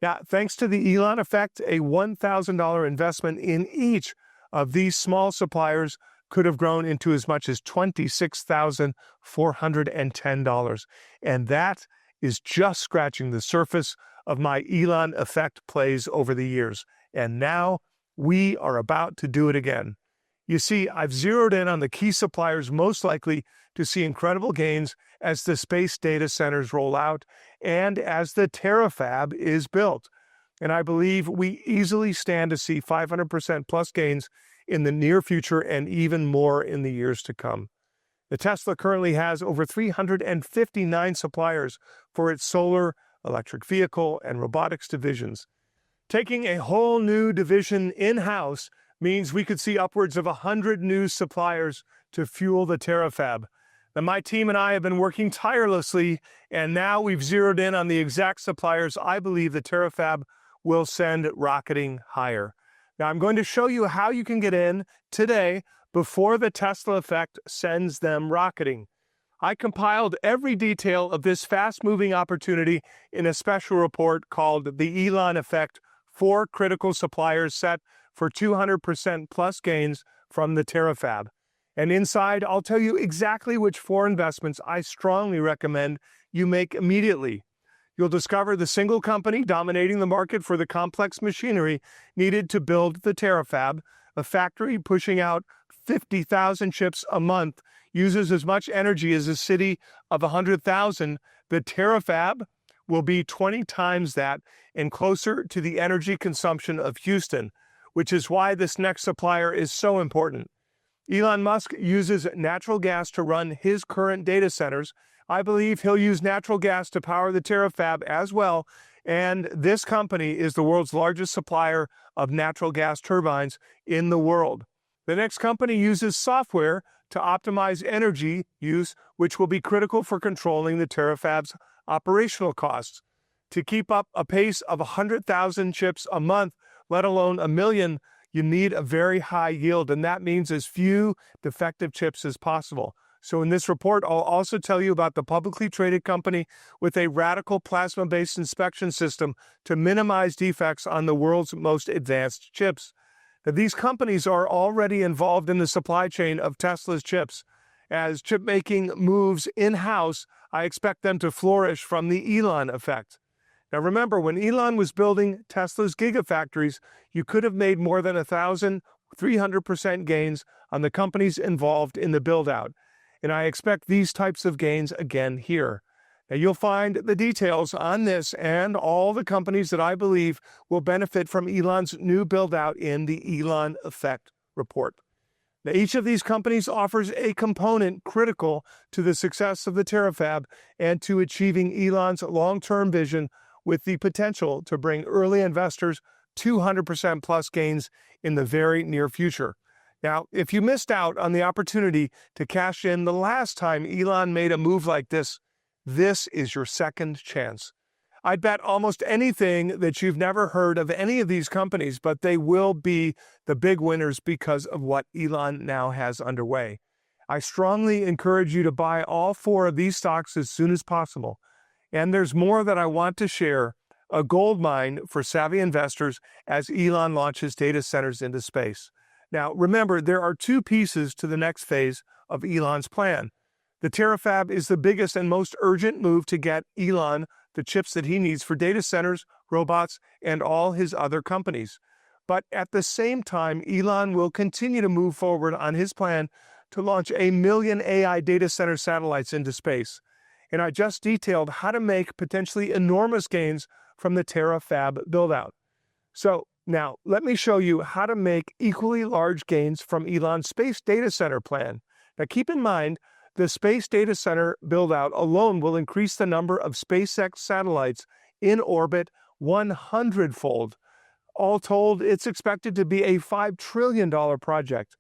Now, thanks to the Elon effect, a $1,000 investment in each of these small suppliers could have grown into as much as $26,410. And that is just scratching the surface of my Elon effect plays over the years. And now we are about to do it again. You see, I've zeroed in on the key suppliers most likely to see incredible gains as the space data centers roll out and as the terafab is built. And I believe we easily stand to see 500% plus gains in the near future and even more in the years to come. The Tesla currently has over 359 suppliers for its solar, electric vehicle, and robotics divisions. Taking a whole new division in-house means we could see upwards of 100 new suppliers to fuel the terafab. Now, my team and I have been working tirelessly, and now we've zeroed in on the exact suppliers I believe the terafab will send rocketing higher. Now, I'm going to show you how you can get in today before the Tesla effect sends them rocketing. I compiled every detail of this fast-moving opportunity in a special report called The Elon Effect: 4 Critical Suppliers Set for 200% plus gains from the terafab. And inside, I'll tell you exactly which 4 investments I strongly recommend you make immediately. You'll discover the single company dominating the market for the complex machinery needed to build the terafab, a factory pushing out 50,000 chips a month, uses as much energy as a city of 100,000. The terafab will be 20 times that and closer to the energy consumption of Houston, which is why this next supplier is so important. Elon Musk uses natural gas to run his current data centers. I believe he'll use natural gas to power the terafab as well, and this company is the world's largest supplier of natural gas turbines in the world. The next company uses software to optimize energy use, which will be critical for controlling the terafab's operational costs. To keep up a pace of 100,000 chips a month, let alone a million, you need a very high yield, and that means as few defective chips as possible. So in this report, I'll also tell you about the publicly traded company with a radical plasma-based inspection system to minimize defects on the world's most advanced chips. Now, these companies are already involved in the supply chain of Tesla's chips. As chip making moves in-house, I expect them to flourish from the Elon effect. Now remember, when Elon was building Tesla's gigafactories, you could have made more than 1,300% gains on the companies involved in the build-out. And I expect these types of gains again here. Now you'll find the details on this and all the companies that I believe will benefit from Elon's new build-out in the Elon Effect report. Now each of these companies offers a component critical to the success of the terafab and to achieving Elon's long-term vision, with the potential to bring early investors 200% plus gains in the very near future. Now, if you missed out on the opportunity to cash in the last time Elon made a move like this is your second chance. I'd bet almost anything that you've never heard of any of these companies, but they will be the big winners because of what Elon now has underway. I strongly encourage you to buy all 4 of these stocks as soon as possible. And there's more that I want to share, a gold mine for savvy investors as Elon launches data centers into space. Now, remember, there are 2 pieces to the next phase of Elon's plan. The Terafab is the biggest and most urgent move to get Elon the chips that he needs for data centers, robots, and all his other companies. But at the same time, Elon will continue to move forward on his plan to launch 1 million AI data center satellites into space. And I just detailed how to make potentially enormous gains from the Terafab buildout. So now let me show you how to make equally large gains from Elon's space data center plan. Now keep in mind, the space data center buildout alone will increase the number of SpaceX satellites in orbit 100-fold. All told, it's expected to be a $5 trillion project.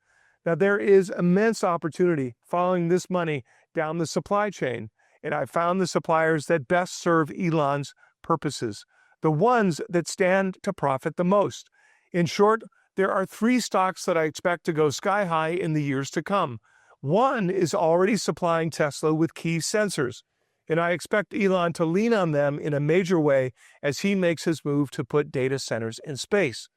Now, there is immense opportunity following this money down the supply chain, and I found the suppliers that best serve Elon's purposes, the ones that stand to profit the most. In short, there are 3 stocks that I expect to go sky high in the years to come. One is already supplying Tesla with key sensors, and I expect Elon to lean on them in a major way as he makes his move to put data centers in space.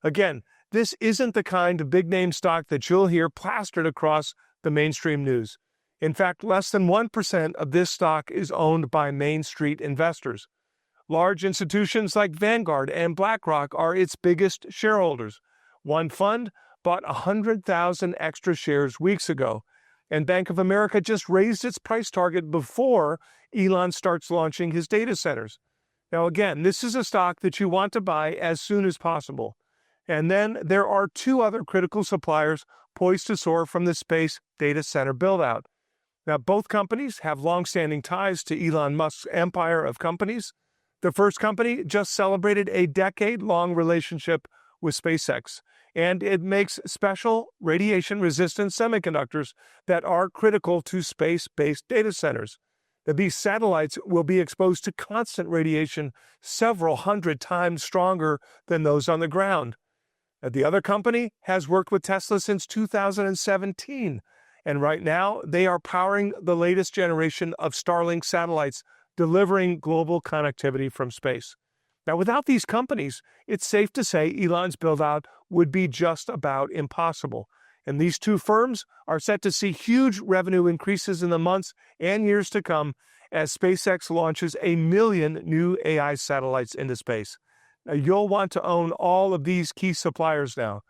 Again, this isn't the kind of big-name stock that you'll hear plastered across the mainstream news. In fact, less than 1% of this stock is owned by Main Street investors. Large institutions like Vanguard and BlackRock are its biggest shareholders. One fund bought 100,000 extra shares weeks ago, and Bank of America just raised its price target before Elon starts launching his data centers. Now again, this is a stock that you want to buy as soon as possible. And then there are 2 other critical suppliers poised to soar from the space data center buildout. Now both companies have long-standing ties to Elon Musk's empire of companies. The first company just celebrated a decade-long relationship with SpaceX, and it makes special radiation-resistant semiconductors that are critical to space-based data centers. These satellites will be exposed to constant radiation several hundred times stronger than those on the ground. The other company has worked with Tesla since 2017, and right now they are powering the latest generation of Starlink satellites, delivering global connectivity from space. Now, without these companies, it's safe to say Elon's build-out would be just about impossible. And these 2 firms are set to see huge revenue increases in the months and years to come as SpaceX launches 1 million new AI satellites into space. Now, you'll want to own all of these key suppliers now.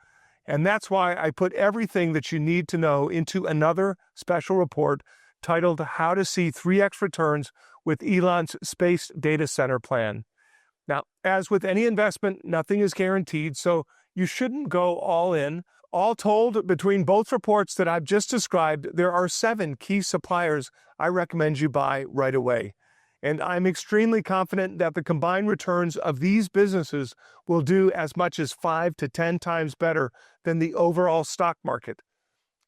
And that's why I put everything that you need to know into another special report titled How to See 3x Returns with Elon's Space Data Center Plan. Now, as with any investment, nothing is guaranteed, so you shouldn't go all in. All told, between both reports that I've just described, there are 7 key suppliers I recommend you buy right away. And I'm extremely confident that the combined returns of these businesses will do as much as 5 to 10 times better than the overall stock market.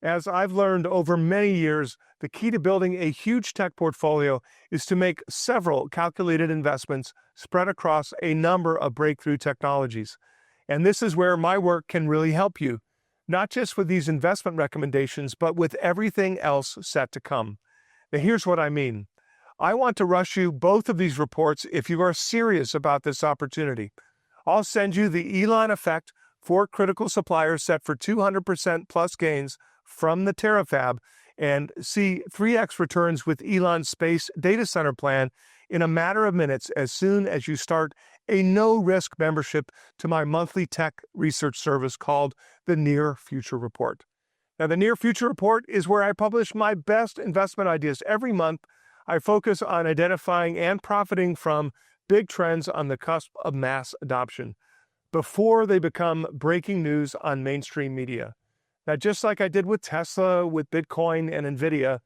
As I've learned over many years, the key to building a huge tech portfolio is to make several calculated investments spread across a number of breakthrough technologies. And this is where my work can really help you, not just with these investment recommendations, but with everything else set to come. Now, here's what I mean. I want to rush you both of these reports if you are serious about this opportunity. I'll send you the Elon Effect for critical suppliers set for 200% plus gains from the Terafab and see 3x returns with Elon's space data center plan in a matter of minutes as soon as you start a no-risk membership to my monthly tech research service called the Near Future Report. Now, the Near Future Report is where I publish my best investment ideas every month. I focus on identifying and profiting from big trends on the cusp of mass adoption before they become breaking news on mainstream media. Now, just like I did with Tesla, with Bitcoin, and NVIDIA,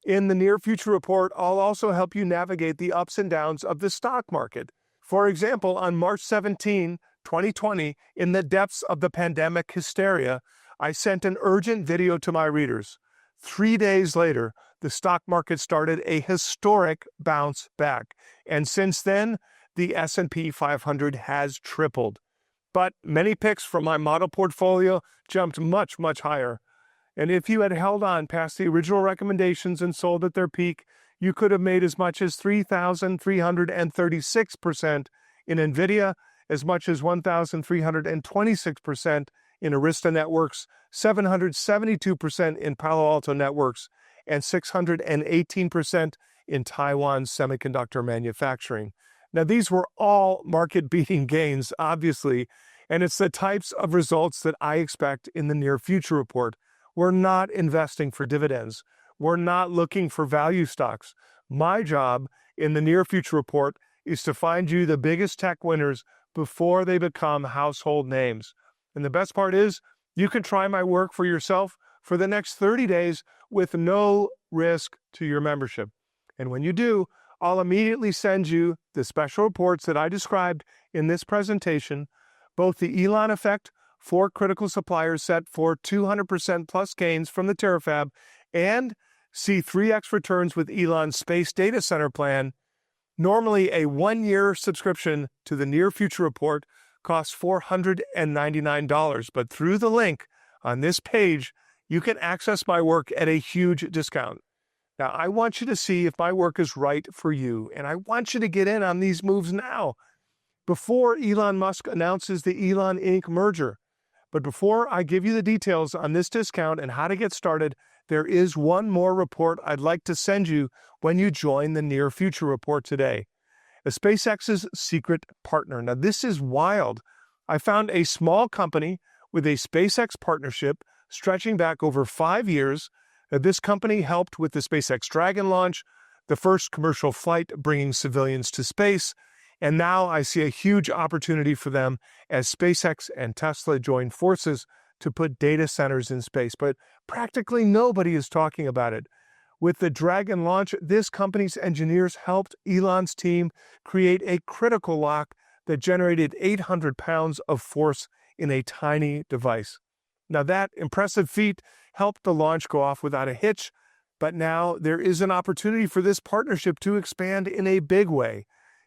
in the Near Future Report, I'll also help you navigate the ups and downs of the stock market. For example, on March 17, 2020, in the depths of the pandemic hysteria, I sent an urgent video to my readers. 3 days later, the stock market started a historic bounce back. And since then, the S&P 500 has tripled. But many picks from my model portfolio jumped much, much higher. And if you had held on past the original recommendations and sold at their peak, you could have made as much as 3,336% in NVIDIA, as much as 1,326% in Arista Networks, 772% in Palo Alto Networks, and 618% in Taiwan Semiconductor Manufacturing. Now, these were all market-beating gains, obviously, and it's the types of results that I expect in the near future report. We're not investing for dividends. We're not looking for value stocks. My job in the near future report is to find you the biggest tech winners before they become household names. And the best part is, you can try my work for yourself for the next 30 days with no risk to your membership. And when you do, I'll immediately send you the special reports that I described in this presentation, both the Elon effect for critical suppliers set for 200% plus gains from the Terafab, and see 3x returns with Elon's space data center plan. Normally, a 1-year subscription to the Near Future Report costs $499, but through the link on this page, you can access my work at a huge discount. Now, I want you to see if my work is right for you, and I want you to get in on these moves now, before Elon Musk announces the Elon Inc. merger. But before I give you the details on this discount and how to get started, there is one more report I'd like to send you when you join the Near Future Report today. SpaceX's secret partner. Now, this is wild. I found a small company with a SpaceX partnership stretching back over 5 years. This company helped with the SpaceX Dragon launch, the first commercial flight bringing civilians to space, and now I see a huge opportunity for them as SpaceX and Tesla join forces to put data centers in space. But practically nobody is talking about it. With the Dragon launch, this company's engineers helped Elon's team create a critical lock that generated 800 pounds of force in a tiny device. Now, that impressive feat helped the launch go off without a hitch, but now there is an opportunity for this partnership to expand in a big way.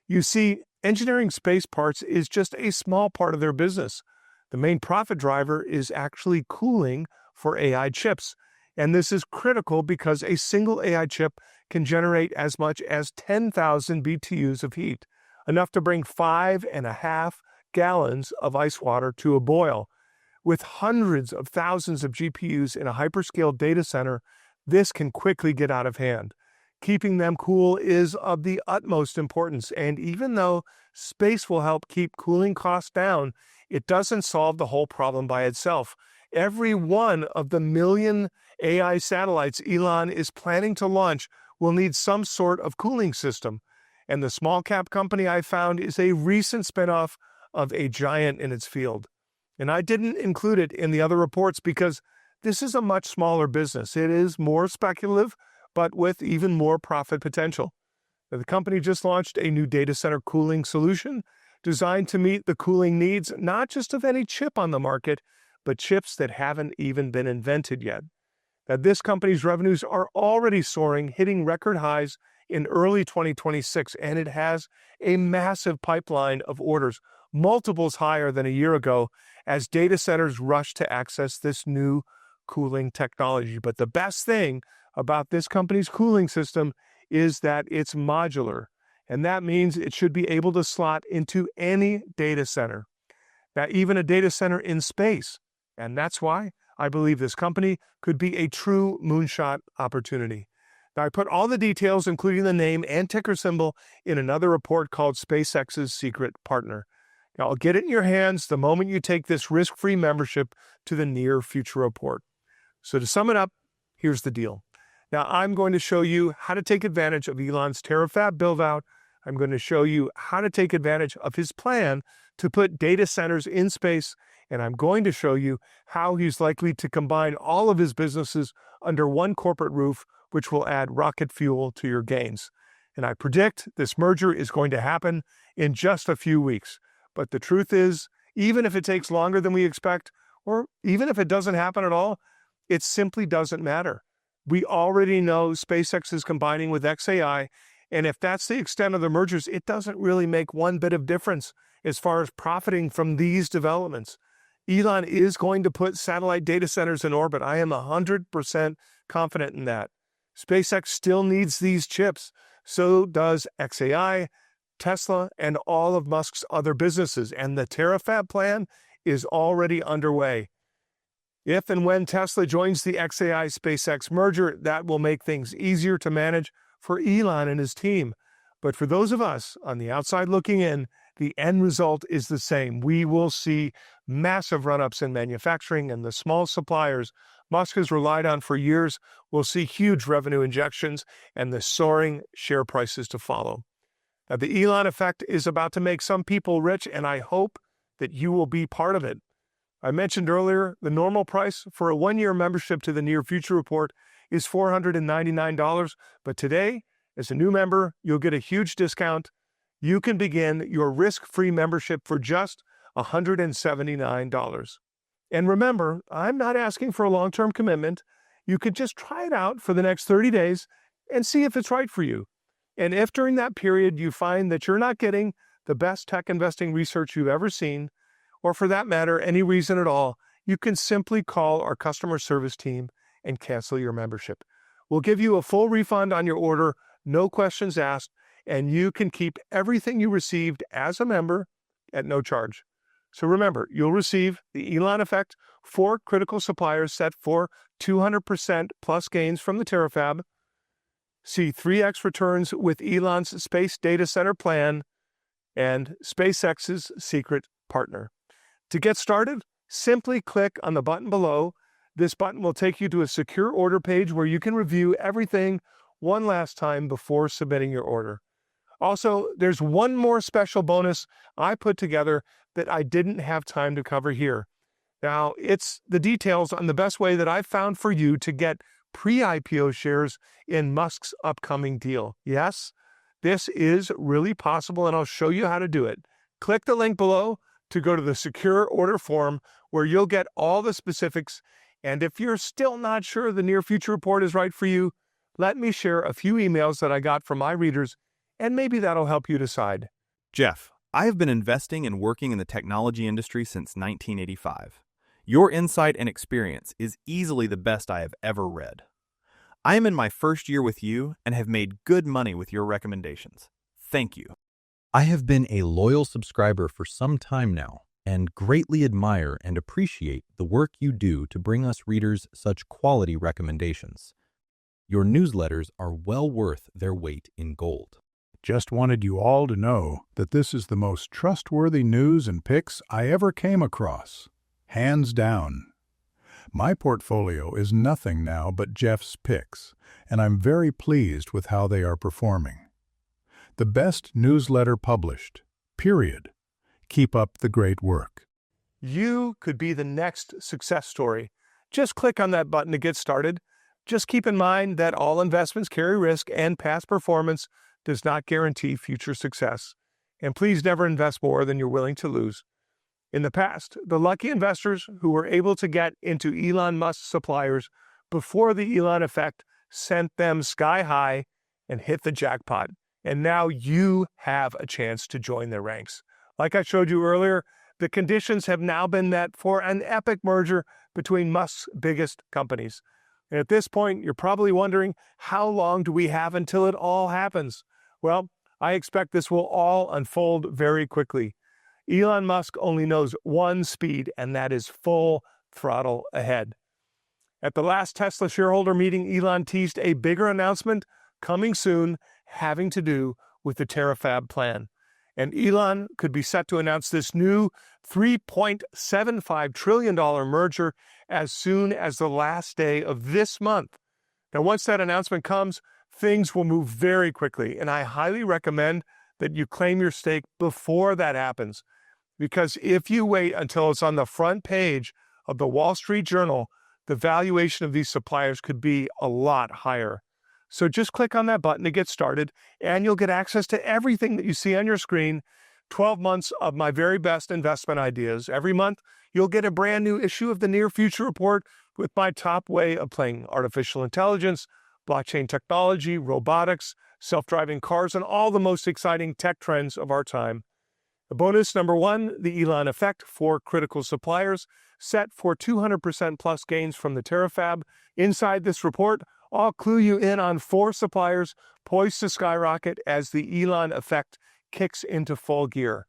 You see, engineering space parts is just a small part of their business. The main profit driver is actually cooling for AI chips. And this is critical because a single AI chip can generate as much as 10,000 BTUs of heat, enough to bring 5.5 gallons of ice water to a boil. With hundreds of thousands of GPUs in a hyperscale data center, this can quickly get out of hand. Keeping them cool is of the utmost importance, and even though space will help keep cooling costs down, it doesn't solve the whole problem by itself. Every one of the million AI satellites Elon is planning to launch will need some sort of cooling system. And the small cap company I found is a recent spinoff of a giant in its field. And I didn't include it in the other reports because this is a much smaller business. It is more speculative, but with even more profit potential. The company just launched a new data center cooling solution designed to meet the cooling needs not just of any chip on the market, but chips that haven't even been invented yet. Now, this company's revenues are already soaring, hitting record highs in early 2026, and it has a massive pipeline of orders, multiples higher than a year ago, as data centers rush to access this new cooling technology. But the best thing about this company's cooling system is that it's modular, and that means it should be able to slot into any data center. Now, even a data center in space. And that's why I believe this company could be a true moonshot opportunity. Now, I put all the details, including the name and ticker symbol, in another report called SpaceX's Secret Partner. Now, I'll get it in your hands the moment you take this risk-free membership to the Near Future Report. So to sum it up, here's the deal. Now, I'm going to show you how to take advantage of Elon's Terafab build-out. I'm going to show you how to take advantage of his plan to put data centers in space, and I'm going to show you how he's likely to combine all of his businesses under one corporate roof, which will add rocket fuel to your gains. And I predict this merger is going to happen in just a few weeks. But the truth is, even if it takes longer than we expect, or even if it doesn't happen at all, it simply doesn't matter. We already know SpaceX is combining with xAI, and if that's the extent of the mergers, it doesn't really make one bit of difference as far as profiting from these developments. Elon is going to put satellite data centers in orbit. I am 100% confident in that. SpaceX still needs these chips. So does xAI, Tesla, and all of Musk's other businesses. And the Terafab plan is already underway. If and when Tesla joins the xAI SpaceX merger, that will make things easier to manage for Elon and his team. But for those of us on the outside looking in, the end result is the same. We will see massive run-ups in manufacturing, and the small suppliers Musk has relied on for years will see huge revenue injections and the soaring share prices to follow. Now, the Elon effect is about to make some people rich, and I hope that you will be part of it. I mentioned earlier, the normal price for a one-year membership to the Near Future Report is $499, but today, as a new member, you'll get a huge discount. You can begin your risk-free membership for just $179. And remember, I'm not asking for a long-term commitment. You could just try it out for the next 30 days and see if it's right for you. And if during that period you find that you're not getting the best tech investing research you've ever seen, or for that matter, any reason at all, you can simply call our customer service team and cancel your membership. We'll give you a full refund on your order, no questions asked, and you can keep everything you received as a member at no charge. So remember, you'll receive the Elon effect for critical suppliers set for 200% plus gains from the Terafab. See 3x returns with Elon's space data center plan and SpaceX's secret partner. To get started, simply click on the button below. This button will take you to a secure order page where you can review everything one last time before submitting your order. Also, there's one more special bonus I put together that I didn't have time to cover here. Now, it's the details on the best way that I've found for you to get pre-IPO shares in Musk's upcoming deal. Yes, this is really possible, and I'll show you how to do it. Click the link below to go to the secure order form where you'll get all the specifics. And if you're still not sure the Near Future Report is right for you, let me share a few emails that I got from my readers, and maybe that'll help you decide.
Jeff, I have been investing and working in the technology industry since 1985. Your insight and experience is easily the best I have ever read. I am in my first year with you and have made good money with your recommendations. Thank you.
I have been a loyal subscriber for some time now and greatly admire and appreciate the work you do to bring us readers such quality recommendations. Your newsletters are well worth their weight in gold.
Just wanted you all to know that this is the most trustworthy news and picks I ever came across. Hands down. My portfolio is nothing now but Jeff's picks, and I'm very pleased with how they are performing. The best newsletter published, period. Keep up the great work.
You could be the next success story. Just click on that button to get started. Just keep in mind that all investments carry risk, and past performance does not guarantee future success. And please never invest more than you're willing to lose. In the past, the lucky investors who were able to get into Elon Musk's suppliers before the Elon effect sent them sky high and hit the jackpot. And now you have a chance to join their ranks. Like I showed you earlier, the conditions have now been met for an epic merger between Musk's biggest companies. And at this point, you're probably wondering, how long do we have until it all happens? Well, I expect this will all unfold very quickly. Elon Musk only knows one speed, and that is full throttle ahead. At the last Tesla shareholder meeting, Elon teased a bigger announcement coming soon having to do with the Terafab plan. And Elon could be set to announce this new $3.75 trillion merger as soon as the last day of this month. Now, once that announcement comes, things will move very quickly, and I highly recommend that you claim your stake before that happens. Because if you wait until it's on the front page of the Wall Street Journal, the valuation of these suppliers could be a lot higher. So just click on that button to get started, and you'll get access to everything that you see on your screen. 12 months of my very best investment ideas. Every month, you'll get a brand new issue of the Near Future Report with my top way of playing artificial intelligence, blockchain technology, robotics, self-driving cars, and all the most exciting tech trends of our time. The bonus number 1, the Elon effect for critical suppliers, set for 200% plus gains from the terafab. Inside this report, I'll clue you in on 4 suppliers poised to skyrocket as the Elon effect kicks into full gear.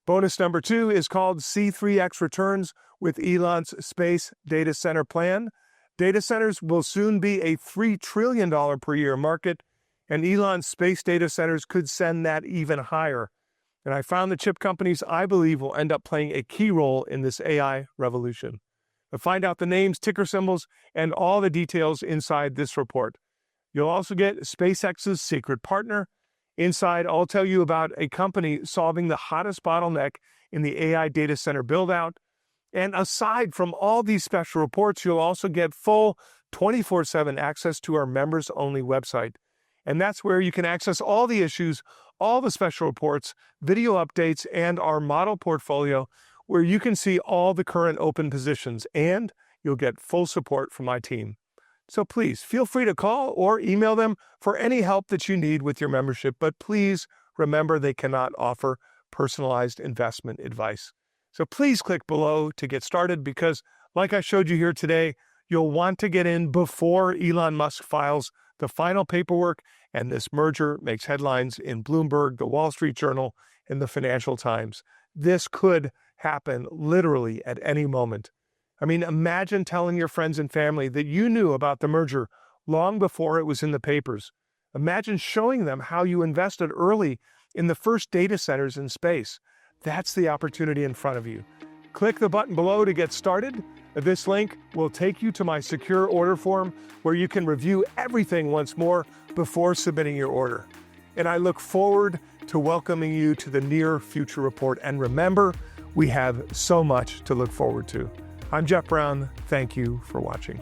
Bonus number 2 is called C3X Returns with Elon's space data center plan. Data centers will soon be a $3 trillion per year market, and Elon's space data centers could send that even higher. And I found the chip companies I believe will end up playing a key role in this AI revolution. To find out the names, ticker symbols, and all the details inside this report. You'll also get SpaceX's secret partner. Inside, I'll tell you about a company solving the hottest bottleneck in the AI data center build-out. And aside from all these special reports, you'll also get full 24/7 access to our members-only website. And that's where you can access all the issues, all the special reports, video updates, and our model portfolio, where you can see all the current open positions, and you'll get full support from my team. So please feel free to call or email them for any help that you need with your membership, but please remember they cannot offer personalized investment advice. So please click below to get started because, like I showed you here today, you'll want to get in before Elon Musk files the final paperwork, and this merger makes headlines in Bloomberg, the Wall Street Journal, and the Financial Times. This could happen literally at any moment. I mean, imagine telling your friends and family that you knew about the merger long before it was in the papers. Imagine showing them how you invested early in the first data centers in space. That's the opportunity in front of you. Click the button below to get started. This link will take you to my secure order form where you can review everything once more before submitting your order. And I look forward to welcoming you to the Near Future Report. And remember, we have so much to look forward to. I'm Jeff Brown. Thank you for watching.